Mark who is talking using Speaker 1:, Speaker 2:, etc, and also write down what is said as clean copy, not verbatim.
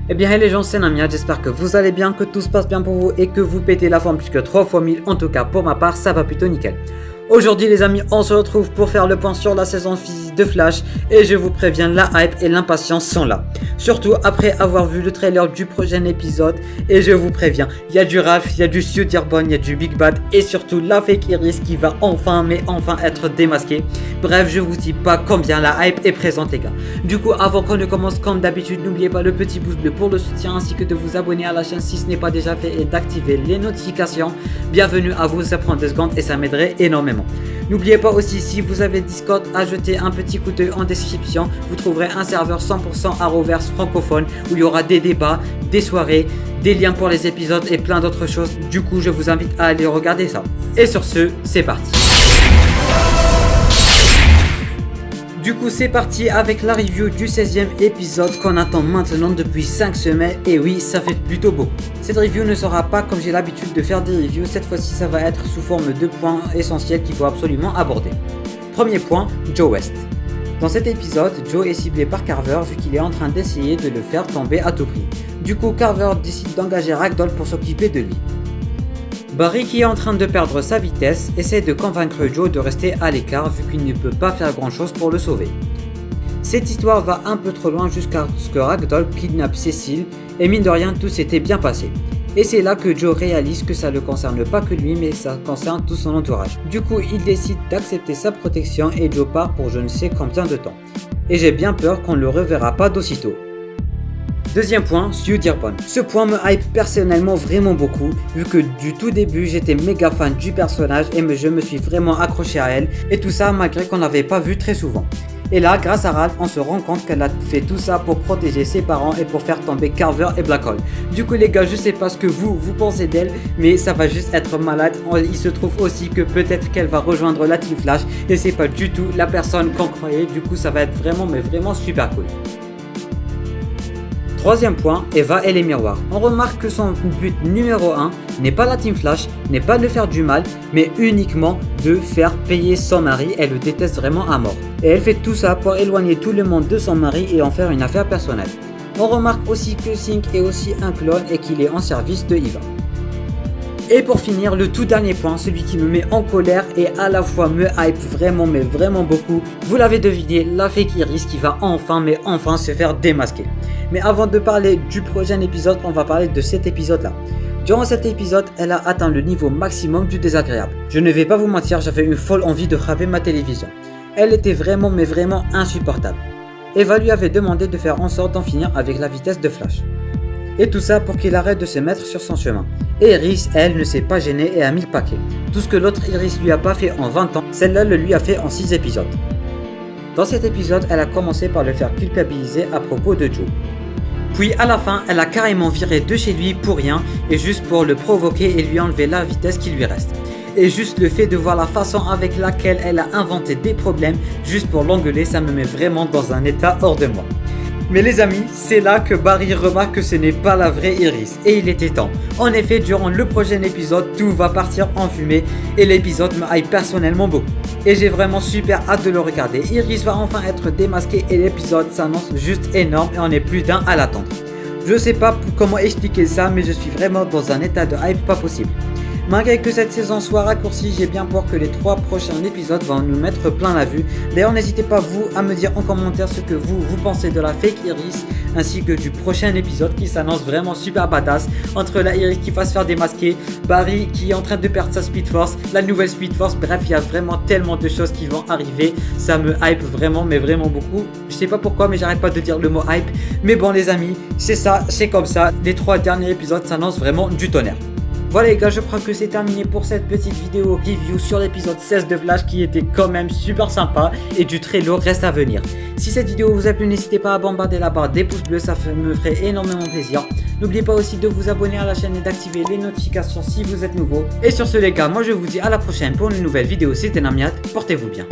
Speaker 1: Eh bien, hey les gens, c'est Namia, j'espère que vous allez bien, que tout se passe bien pour vous et que vous pétez la forme plus que 3 fois 1000. En tout cas, pour ma part, ça va plutôt nickel. Aujourd'hui les amis, on se retrouve pour faire le point sur la saison physique de Flash et je vous préviens, la hype et l'impatience sont là. Surtout après avoir vu le trailer du prochain épisode et je vous préviens, il y a du Ralph, il y a du Sue Dearborn, il y a du Big Bad et surtout la fake Iris qui va enfin être démasquée. Bref, je vous dis pas combien la hype est présente les gars. Du coup, avant qu'on ne commence comme d'habitude, n'oubliez pas le petit pouce bleu pour le soutien ainsi que de vous abonner à la chaîne si ce n'est pas déjà fait et d'activer les notifications. Bienvenue à vous, ça prend 2 secondes et ça m'aiderait énormément. N'oubliez pas aussi, si vous avez Discord, à jeter un petit coup d'œil en description. Vous trouverez un serveur 100% Arrowverse francophone où il y aura des débats, des soirées, des liens pour les épisodes et plein d'autres choses. Du coup, je vous invite à aller regarder ça. Et sur ce, c'est parti. Du coup, c'est parti avec la review du 16e épisode qu'on attend maintenant depuis 5 semaines. Et oui, ça fait plutôt beau. Cette review ne sera pas comme j'ai l'habitude de faire des reviews. Cette fois-ci, ça va être sous forme de points essentiels qu'il faut absolument aborder. Premier point, Joe West. Dans cet épisode, Joe est ciblé par Carver vu qu'il est en train d'essayer de le faire tomber à tout prix. Du coup, Carver décide d'engager Ragdoll pour s'occuper de lui. Barry, qui est en train de perdre sa vitesse, essaie de convaincre Joe de rester à l'écart vu qu'il ne peut pas faire grand chose pour le sauver. Cette histoire va un peu trop loin jusqu'à ce que Ragdoll kidnappe Cecil et mine de rien tout s'était bien passé. Et c'est là que Joe réalise que ça ne concerne pas que lui mais ça concerne tout son entourage. Du coup il décide d'accepter sa protection et Joe part pour je ne sais combien de temps. Et j'ai bien peur qu'on ne le reverra pas d'aussitôt. Deuxième point, Sue Dearborn. Ce point me hype personnellement vraiment beaucoup, vu que du tout début j'étais méga fan du personnage et je me suis vraiment accroché à elle, et tout ça malgré qu'on l'avait pas vu très souvent. Et là, grâce à Ralph, on se rend compte qu'elle a fait tout ça pour protéger ses parents et pour faire tomber Carver et Black Hole. Du coup les gars, je sais pas ce que vous pensez d'elle, mais ça va juste être malade. Il se trouve aussi que peut-être qu'elle va rejoindre la Team Flash, et c'est pas du tout la personne qu'on croyait, du coup ça va être vraiment super cool. Troisième point, Eva et les miroirs. On remarque que son but numéro 1 n'est pas la Team Flash, n'est pas de faire du mal, mais uniquement de faire payer son mari. Elle le déteste vraiment à mort. Et elle fait tout ça pour éloigner tout le monde de son mari et en faire une affaire personnelle. On remarque aussi que Synch est aussi un clone et qu'il est en service de Eva. Et pour finir, le tout dernier point, celui qui me met en colère et à la fois me hype vraiment beaucoup. Vous l'avez deviné, la fake Iris qui va enfin se faire démasquer. Mais avant de parler du prochain épisode, on va parler de cet épisode-là. Durant cet épisode, elle a atteint le niveau maximum du désagréable. Je ne vais pas vous mentir, j'avais une folle envie de frapper ma télévision. Elle était vraiment insupportable. Eva lui avait demandé de faire en sorte d'en finir avec la vitesse de Flash. Et tout ça pour qu'il arrête de se mettre sur son chemin. Et Iris, elle, ne s'est pas gênée et a mis le paquet. Tout ce que l'autre Iris lui a pas fait en 20 ans, celle-là le lui a fait en 6 épisodes. Dans cet épisode, elle a commencé par le faire culpabiliser à propos de Joe. Puis à la fin, elle a carrément viré de chez lui pour rien et juste pour le provoquer et lui enlever la vitesse qui lui reste. Et juste le fait de voir la façon avec laquelle elle a inventé des problèmes juste pour l'engueuler, ça me met vraiment dans un état hors de moi. Mais les amis, c'est là que Barry remarque que ce n'est pas la vraie Iris, et il était temps. En effet, durant le prochain épisode, tout va partir en fumée, et l'épisode me hype personnellement beaucoup. Et j'ai vraiment super hâte de le regarder. Iris va enfin être démasquée et l'épisode s'annonce juste énorme et on est plus d'un à l'attendre. Je sais pas comment expliquer ça, mais je suis vraiment dans un état de hype pas possible. Malgré que cette saison soit raccourcie, j'ai bien peur que les 3 prochains épisodes vont nous mettre plein la vue. D'ailleurs, n'hésitez pas vous à me dire en commentaire ce que vous pensez de la fake Iris ainsi que du prochain épisode qui s'annonce vraiment super badass, entre la Iris qui va se faire démasquer, Barry qui est en train de perdre sa Speed Force, la nouvelle Speed Force, bref il y a vraiment tellement de choses qui vont arriver, ça me hype vraiment beaucoup. Je sais pas pourquoi mais j'arrête pas de dire le mot hype, mais bon les amis, c'est ça, c'est comme ça, les 3 derniers épisodes s'annoncent vraiment du tonnerre. Voilà les gars, je crois que c'est terminé pour cette petite vidéo review sur l'épisode 16 de Flash qui était quand même super sympa et du très lourd reste à venir. Si cette vidéo vous a plu, n'hésitez pas à bombarder la barre des pouces bleus, ça me ferait énormément plaisir. N'oubliez pas aussi de vous abonner à la chaîne et d'activer les notifications si vous êtes nouveau. Et sur ce les gars, moi je vous dis à la prochaine pour une nouvelle vidéo, c'était Namiat, portez-vous bien.